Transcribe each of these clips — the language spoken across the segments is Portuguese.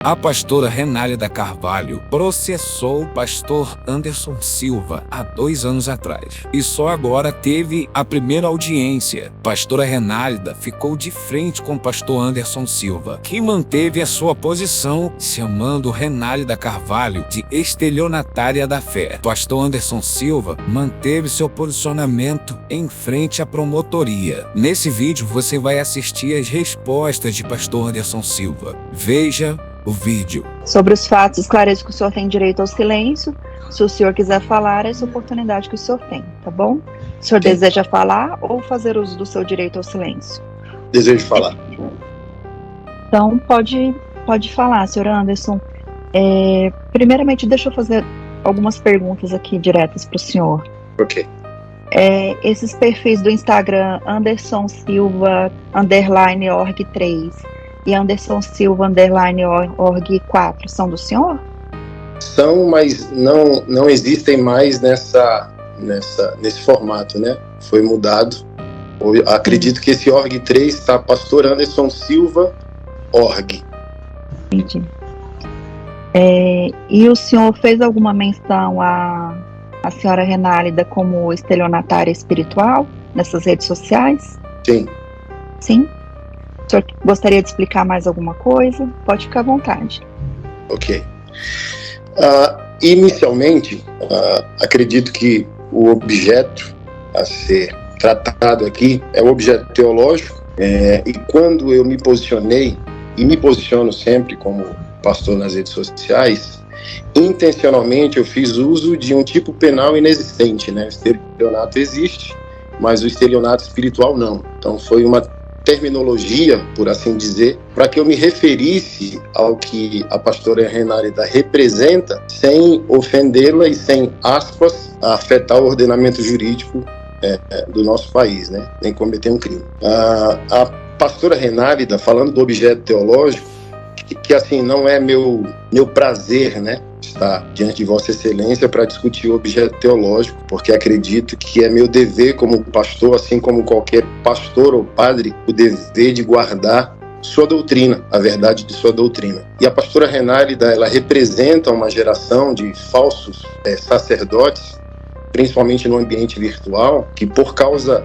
A pastora Renálida Carvalho processou o pastor Anderson Silva há 2 anos atrás e só agora teve a primeira audiência. Pastora Renálida ficou de frente com o pastor Anderson Silva, que manteve a sua posição, chamando Renálida Carvalho de estelionatária da fé. Pastor Anderson Silva manteve seu posicionamento em frente à promotoria. Nesse vídeo você vai assistir as respostas de pastor Anderson Silva. Veja o vídeo. Sobre os fatos, esclareço que o senhor tem direito ao silêncio. Se o senhor quiser falar, é essa oportunidade que o senhor tem, tá bom? O senhor deseja falar ou fazer uso do seu direito ao silêncio? Desejo falar. Então, pode falar, senhor Anderson. Primeiramente, deixa eu fazer algumas perguntas aqui diretas para o senhor. Ok. Esses perfis do Instagram, Anderson Silva _org3 e Anderson Silva _org4, são do senhor? São, mas não existem mais nesse formato, né? Foi mudado. Eu acredito que esse org3 está pastor Anderson Silva org. Entendi. E o senhor fez alguma menção à senhora Renálida como estelionatária espiritual nessas redes sociais? Sim. Sim? O senhor gostaria de explicar mais alguma coisa? Pode ficar à vontade. Ok. Inicialmente, acredito que o objeto a ser tratado aqui é o objeto teológico, e quando eu me posicionei, e me posiciono sempre como pastor nas redes sociais, intencionalmente eu fiz uso de um tipo penal inexistente, né? O estelionato existe, mas o estelionato espiritual não. Então foi uma terminologia, por assim dizer, para que eu me referisse ao que a pastora Renálida representa, sem ofendê-la e sem, aspas, afetar o ordenamento jurídico do nosso país, né? Nem cometer um crime. A pastora Renálida, falando do objeto teológico, que assim, não é meu prazer, né, estar diante de Vossa Excelência para discutir o objeto teológico, porque acredito que é meu dever como pastor, assim como qualquer pastor ou padre, o dever de guardar sua doutrina, a verdade de sua doutrina. E a pastora Renálida, ela representa uma geração de falsos sacerdotes, principalmente no ambiente virtual, que por causa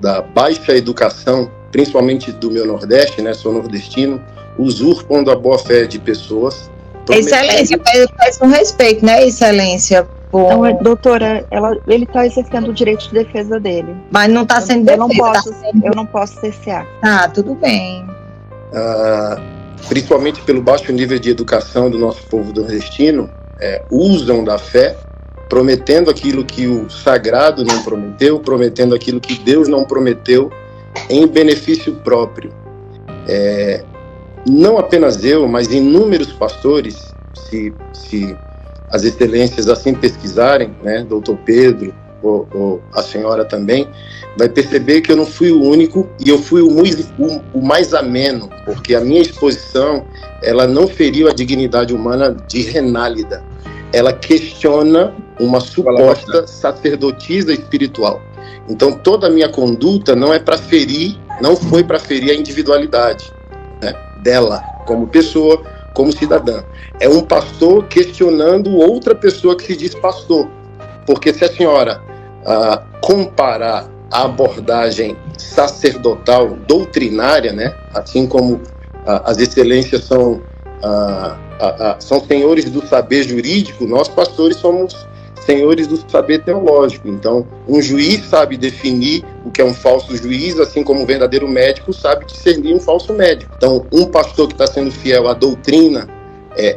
da baixa educação, principalmente do meu Nordeste, né, sou nordestino, usurpam da boa-fé de pessoas. Excelência, faz um respeito, né, Excelência? Não, doutora, ele está exercendo o direito de defesa dele. Mas não está sendo defesa. Eu não posso cercear. Ah, tudo bem. Principalmente pelo baixo nível de educação do nosso povo nordestino, usam da fé, prometendo aquilo que o sagrado não prometeu, prometendo aquilo que Deus não prometeu, em benefício próprio. Não apenas eu, mas inúmeros pastores, se as excelências assim pesquisarem, né, doutor Pedro, ou a senhora também, vai perceber que eu não fui o único, e eu fui o mais ameno, porque a minha exposição, ela não feriu a dignidade humana de Renálida. Ela questiona uma suposta sacerdotisa espiritual. Então toda a minha conduta não foi para ferir a individualidade, né, dela como pessoa, como cidadã. É um pastor questionando outra pessoa que se diz pastor. Porque se a senhora comparar a abordagem sacerdotal, doutrinária, né, assim como as excelências são senhores do saber jurídico, nós pastores somos senhores do saber teológico. Então, um juiz sabe definir o que é um falso juiz, assim como um verdadeiro médico sabe discernir um falso médico. Então, um pastor que está sendo fiel à doutrina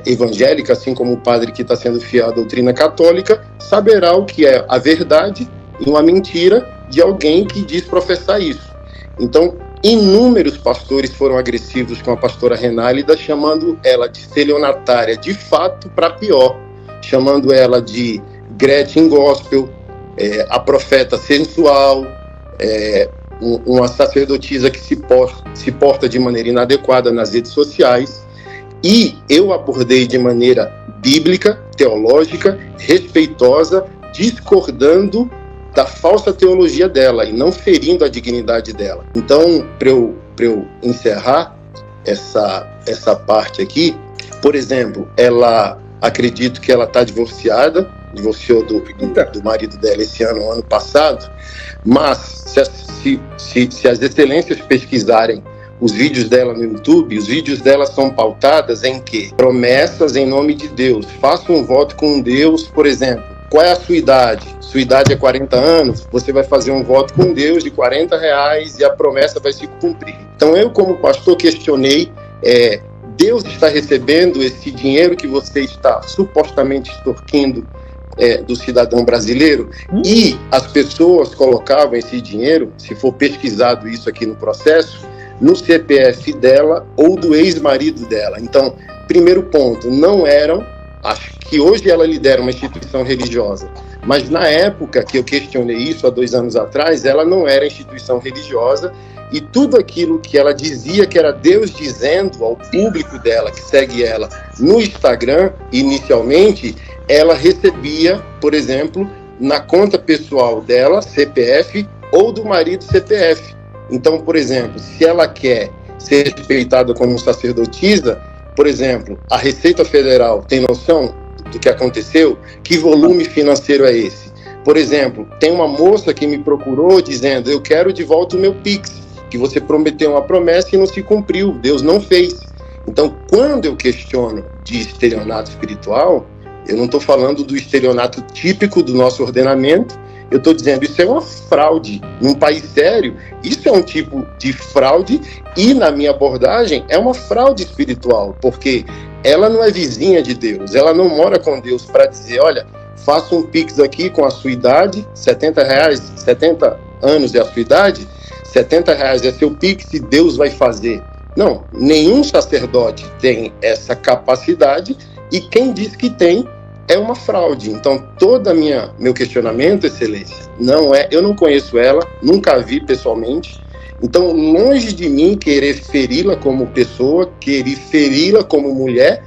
evangélica, assim como o padre que está sendo fiel à doutrina católica, saberá o que é a verdade e uma mentira de alguém que diz professar isso. Então, inúmeros pastores foram agressivos com a pastora Renálida, chamando ela de estelionatária, de fato, para pior, chamando ela de Gretchen Gospel, a profeta sensual, uma sacerdotisa que se porta de maneira inadequada nas redes sociais. E eu abordei de maneira bíblica, teológica, respeitosa, discordando da falsa teologia dela e não ferindo a dignidade dela. Então, para eu encerrar essa parte aqui, Por exemplo, acredito que ela está divorciou do marido dela esse ano passado, mas se as excelências pesquisarem os vídeos dela no YouTube, os vídeos dela são pautadas em quê? Promessas em nome de Deus. Faça um voto com Deus, por exemplo. Qual é a sua idade? Sua idade é 40 anos, você vai fazer um voto com Deus de R$40 e a promessa vai se cumprir. Então eu, como pastor, questionei, Deus está recebendo esse dinheiro que você está supostamente extorquindo do cidadão brasileiro? E as pessoas colocavam esse dinheiro, se for pesquisado isso aqui no processo, no CPF dela ou do ex-marido dela. Então, primeiro ponto, não eram, acho que hoje ela lidera uma instituição religiosa, mas na época que eu questionei isso, há 2 anos atrás, ela não era instituição religiosa, e tudo aquilo que ela dizia que era Deus dizendo ao público dela, que segue ela no Instagram, inicialmente, ela recebia, por exemplo, na conta pessoal dela, CPF, ou do marido, CPF. Então, por exemplo, se ela quer ser respeitada como sacerdotisa, por exemplo, a Receita Federal tem noção do que aconteceu? Que volume financeiro é esse? Por exemplo, tem uma moça que me procurou dizendo: eu quero de volta o meu Pix, que você prometeu uma promessa e não se cumpriu, Deus não fez. Então, quando eu questiono de estelionato espiritual, eu não estou falando do estelionato típico do nosso ordenamento, eu estou dizendo, isso é uma fraude. Num país sério, isso é um tipo de fraude e, na minha abordagem, é uma fraude espiritual, porque ela não é vizinha de Deus, ela não mora com Deus para dizer, olha, faça um Pix aqui com a sua idade, R$70, 70 anos é a sua idade, R$70 é seu Pix e Deus vai fazer. Não, nenhum sacerdote tem essa capacidade e quem diz que tem é uma fraude. Então, todo meu questionamento, Excelência, não é, eu não conheço ela, nunca a vi pessoalmente, então, longe de mim querer feri-la como pessoa, querer feri-la como mulher,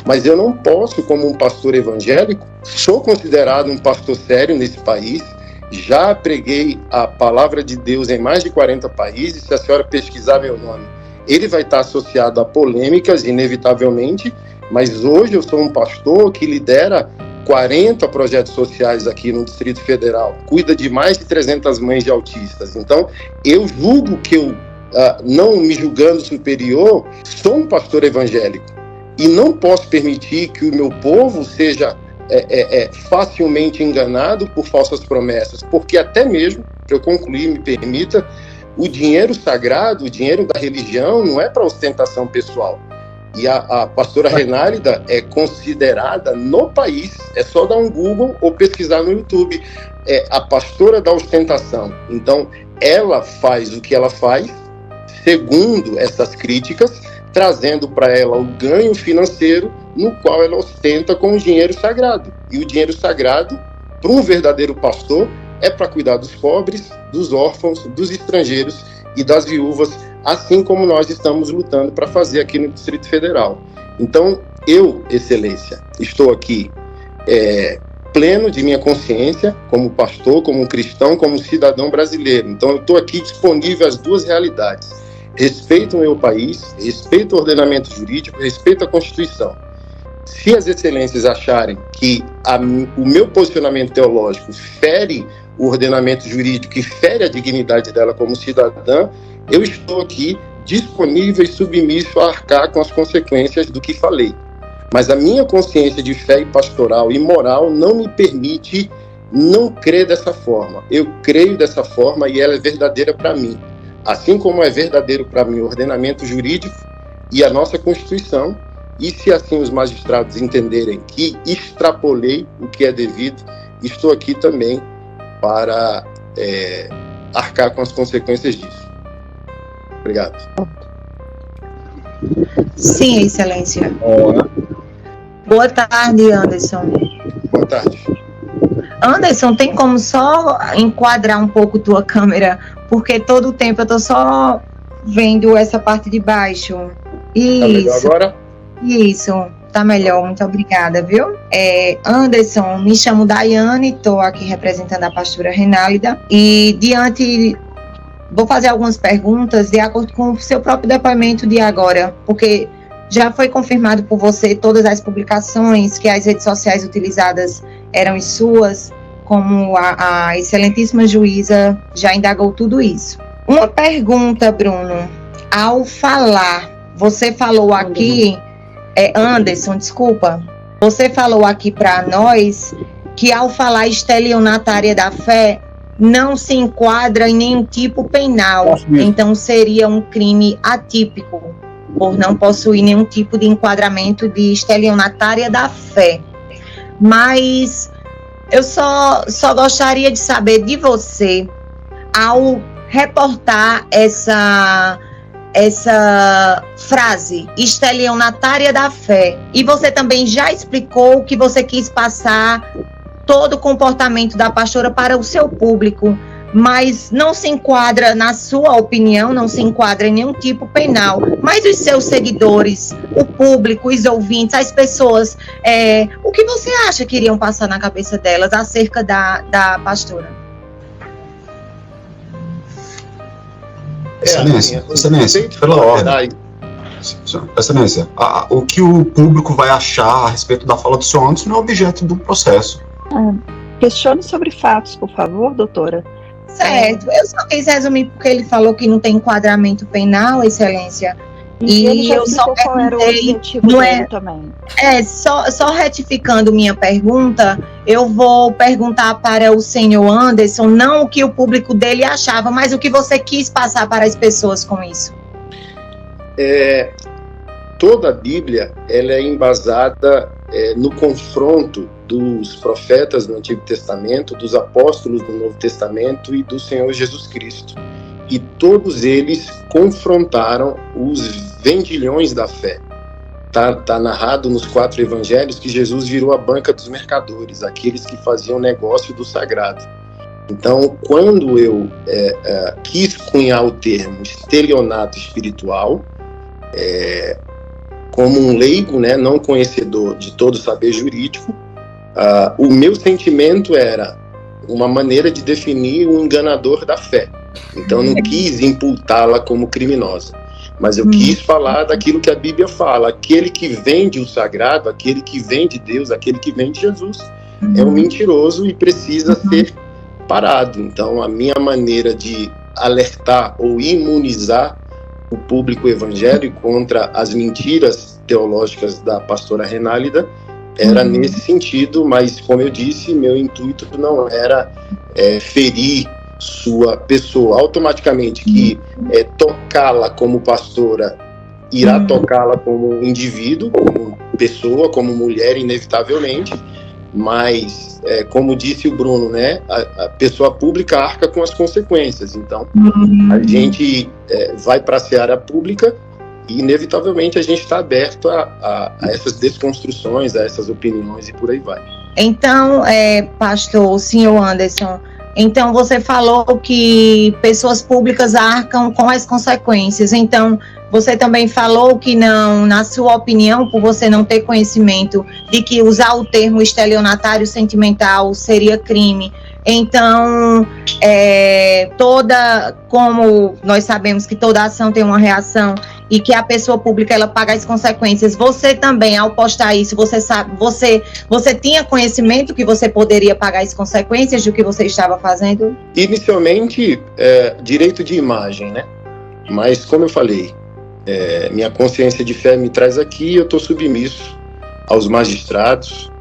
mas eu não posso, como um pastor evangélico, sou considerado um pastor sério nesse país, já preguei a palavra de Deus em mais de 40 países, se a senhora pesquisar meu nome, ele vai estar associado a polêmicas, inevitavelmente, mas hoje eu sou um pastor que lidera 40 projetos sociais aqui no Distrito Federal, cuida de mais de 300 mães de autistas. Então, eu julgo que eu, não me julgando superior, sou um pastor evangélico e não posso permitir que o meu povo seja facilmente enganado por falsas promessas, porque até mesmo, para eu concluir, me permita, o dinheiro sagrado, o dinheiro da religião não é para ostentação pessoal. E a pastora Renálida é considerada no país, é só dar um Google ou pesquisar no YouTube, a pastora da ostentação. Então, ela faz o que ela faz, segundo essas críticas, trazendo para ela o ganho financeiro no qual ela ostenta com o dinheiro sagrado. E o dinheiro sagrado, para um verdadeiro pastor, é para cuidar dos pobres, dos órfãos, dos estrangeiros e das viúvas, assim como nós estamos lutando para fazer aqui no Distrito Federal. Então, eu, Excelência, estou aqui pleno de minha consciência, como pastor, como cristão, como cidadão brasileiro. Então, eu estou aqui disponível às duas realidades. Respeito o meu país, respeito o ordenamento jurídico, respeito a Constituição. Se as excelências acharem que o meu posicionamento teológico fere o ordenamento jurídico e fere a dignidade dela como cidadã, eu estou aqui disponível e submisso a arcar com as consequências do que falei. Mas a minha consciência de fé e pastoral e moral não me permite não crer dessa forma. Eu creio dessa forma e ela é verdadeira para mim. Assim como é verdadeiro para mim o ordenamento jurídico e a nossa Constituição, e se assim os magistrados entenderem que extrapolei o que é devido, estou aqui também para arcar com as consequências disso. Obrigado. Sim, Excelência. Boa tarde, Anderson. Boa tarde. Anderson, tem como só enquadrar um pouco tua câmera? Porque todo o tempo eu tô só vendo essa parte de baixo. Isso. Tá melhor agora? Isso, tá melhor, muito obrigada, viu? Anderson, me chamo Daiane, tô aqui representando a pastora Renálida e vou fazer algumas perguntas de acordo com o seu próprio depoimento de agora, porque já foi confirmado por você todas as publicações, que as redes sociais utilizadas eram as suas, como a excelentíssima juíza já indagou tudo isso. Uma pergunta, Bruno, ao falar, você falou aqui, Anderson, desculpa, você falou aqui para nós que ao falar estelionatária da fé, não se enquadra em nenhum tipo penal, então seria um crime atípico, por não possuir nenhum tipo de enquadramento de estelionatária da fé. Mas eu só gostaria de saber de você, ao reportar essa frase, estelionatária da fé, e você também já explicou que você quis passar todo o comportamento da pastora para o seu público, mas não se enquadra, na sua opinião, não se enquadra em nenhum tipo penal, mas os seus seguidores, o público, os ouvintes, as pessoas, o que você acha que iriam passar na cabeça delas acerca da pastora? Excelência, pela ordem. Excelência, o que o público vai achar a respeito da fala do senhor Anderson não é objeto do processo. Questione sobre fatos, por favor, doutora. Certo, eu só quis resumir porque ele falou que não tem enquadramento penal, excelência. E ele já explicou qual era o objetivo dele também. Só retificando minha pergunta, eu vou perguntar para o senhor Anderson, não o que o público dele achava, mas o que você quis passar para as pessoas com isso. Toda a Bíblia ela é embasada no confronto dos profetas do Antigo Testamento, dos apóstolos do Novo Testamento e do Senhor Jesus Cristo. E todos eles confrontaram os vendilhões da fé. Tá narrado nos 4 evangelhos que Jesus virou a banca dos mercadores, aqueles que faziam negócio do sagrado. Então, quando eu quis cunhar o termo estelionato espiritual, como um leigo, né, não conhecedor de todo o saber jurídico, o meu sentimento era uma maneira de definir um enganador da fé. Então, eu não quis imputá-la como criminosa, mas eu quis falar daquilo que a Bíblia fala. Aquele que vende o sagrado, aquele que vende Deus, aquele que vende Jesus, é um mentiroso e precisa ser parado. Então, a minha maneira de alertar ou imunizar o público evangélico contra as mentiras teológicas da pastora Renálida era nesse sentido, mas, como eu disse, meu intuito não era ferir sua pessoa. Automaticamente que tocá-la como pastora irá tocá-la como indivíduo, como pessoa, como mulher, inevitavelmente, mas, como disse o Bruno, né, a pessoa pública arca com as consequências. Então, a gente vai para a seara pública e, inevitavelmente, a gente está aberto a essas desconstruções, a essas opiniões e por aí vai. Então, pastor, senhor Anderson, então você falou que pessoas públicas arcam com as consequências. Então, você também falou que não, na sua opinião, por você não ter conhecimento de que usar o termo estelionatário sentimental seria crime. Então, como nós sabemos que toda ação tem uma reação e que a pessoa pública ela paga as consequências, você também, ao postar isso, você tinha conhecimento que você poderia pagar as consequências do que você estava fazendo? Inicialmente, direito de imagem, né? Mas, como eu falei, minha consciência de fé me traz aqui, eu estou submisso aos magistrados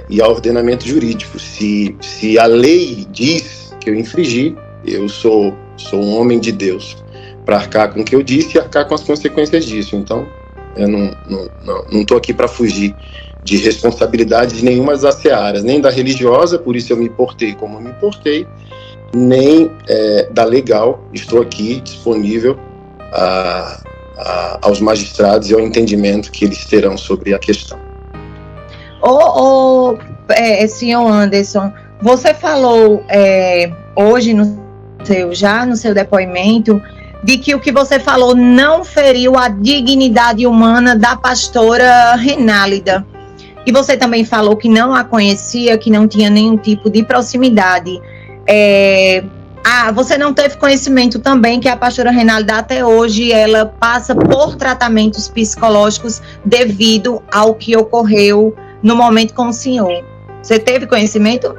e ao ordenamento jurídico. Se a lei diz que eu infringi, eu sou um homem de Deus para arcar com o que eu disse e arcar com as consequências disso. Então, eu não estou aqui para fugir de responsabilidades nenhuma das searas, nem da religiosa, por isso eu me portei como me portei, nem da legal. Estou aqui disponível aos magistrados e ao entendimento que eles terão sobre a questão. Senhor Anderson, você falou hoje no seu depoimento de que o que você falou não feriu a dignidade humana da pastora Renálida. E você também falou que não a conhecia, que não tinha nenhum tipo de proximidade. Você não teve conhecimento também que a pastora Renálida até hoje ela passa por tratamentos psicológicos devido ao que ocorreu no momento com o senhor. Você teve conhecimento?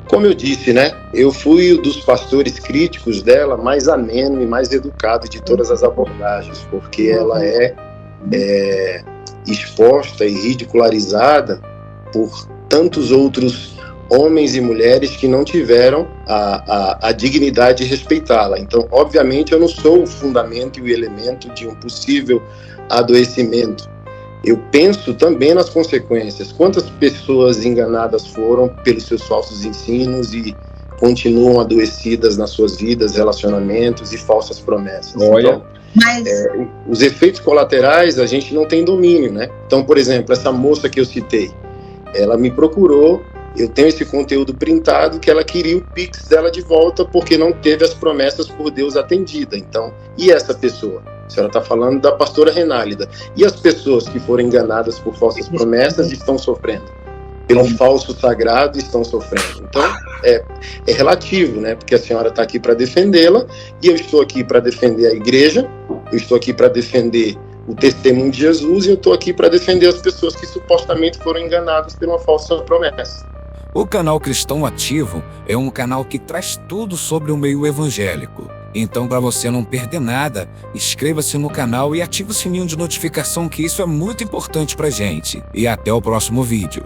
Como eu disse, né? Eu fui um dos pastores críticos dela, mais ameno e mais educado de todas as abordagens, porque ela é exposta e ridicularizada por tantos outros homens e mulheres que não tiveram a dignidade de respeitá-la. Então, obviamente, eu não sou o fundamento e o elemento de um possível adoecimento. Eu penso também nas consequências. Quantas pessoas enganadas foram pelos seus falsos ensinos e continuam adoecidas nas suas vidas, relacionamentos e falsas promessas. Olha. Então, os efeitos colaterais a gente não tem domínio, né? Então, por exemplo, essa moça que eu citei, ela me procurou. Eu tenho esse conteúdo printado que ela queria o Pix dela de volta porque não teve as promessas por Deus atendida. Então, e essa pessoa? A senhora está falando da pastora Renálida. E as pessoas que foram enganadas por falsas promessas estão sofrendo. Pelo falso sagrado estão sofrendo. Então, é relativo, né? Porque a senhora está aqui para defendê-la e eu estou aqui para defender a igreja, eu estou aqui para defender o testemunho de Jesus e eu estou aqui para defender as pessoas que supostamente foram enganadas por uma falsa promessa. O canal Cristão Ativo é um canal que traz tudo sobre o meio evangélico. Então, para você não perder nada, inscreva-se no canal e ative o sininho de notificação, que isso é muito importante pra gente. E até o próximo vídeo.